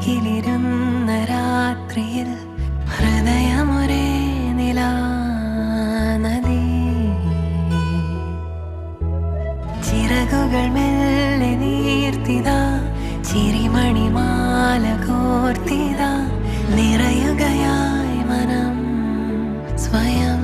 അരികിലിരുന്ന രാത്രിയിൽ ഹൃദയമൊരേ നിലാനദി ചിറകുകൾ മെല്ലെ നീർത്തിതാ ചിരിമണിമാല കോർത്തിതാ നിറയുകയായി മനം സ്വയം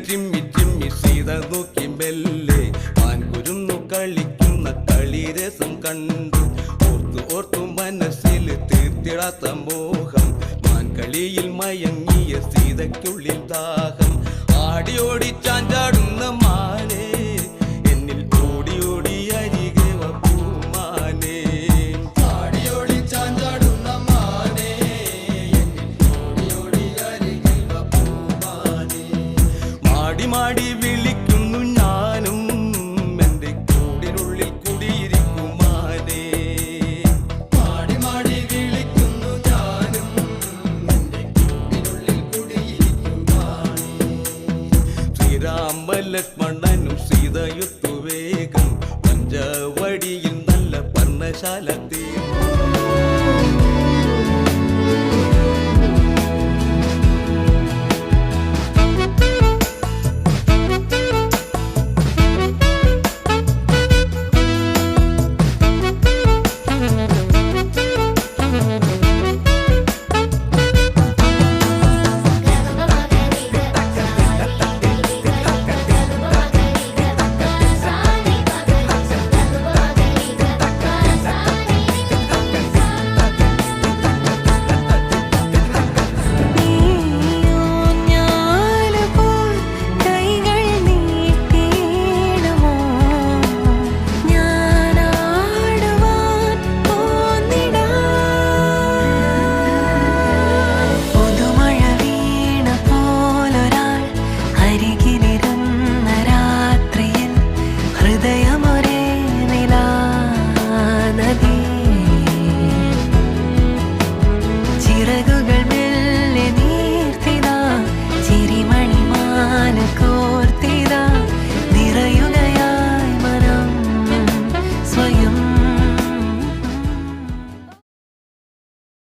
ചിമ്മി ചിമ്മി സീത നോക്കി മെല്ലെ മാൻകുരുന്നു കളിക്കുന്ന കളിരസം കണ്ടു ഓർത്തു ഓർത്തു മനസ്സിൽ തീർത്തിടാത്ത മോഹം മാൻകളിയിൽ മയങ്ങിയ സീതയ്ക്കുള്ളിൽ ദാഹം ആടിയോടി ചാഞ്ചാടുന്ന മാനേ എന്നിൽ ഓടി ഓടി അരികെ പൂമാനേ ആടിയോടി ചാഞ്ചാടുന്ന മാനേ എന്നിൽ ഓടി ഓടി അരികെ പൂമാനേ മാടി മാടി വിളിക്കുന്നു ഞാനും എൻ്റെ കൂടിനുള്ളിൽ കുടിയിരിക്കുമാനേ മാടി മാടി വിളിക്കുന്നു ഞാനും എൻ്റെ കൂടിനുള്ളിൽ കുടിയിരിക്കുമാനേ ശ്രീരാമ ലക്ഷ്മണനും സീതയുത്തു വേഗം പഞ്ചവടിയിൽ നല്ല പർണശാല തീർന്നു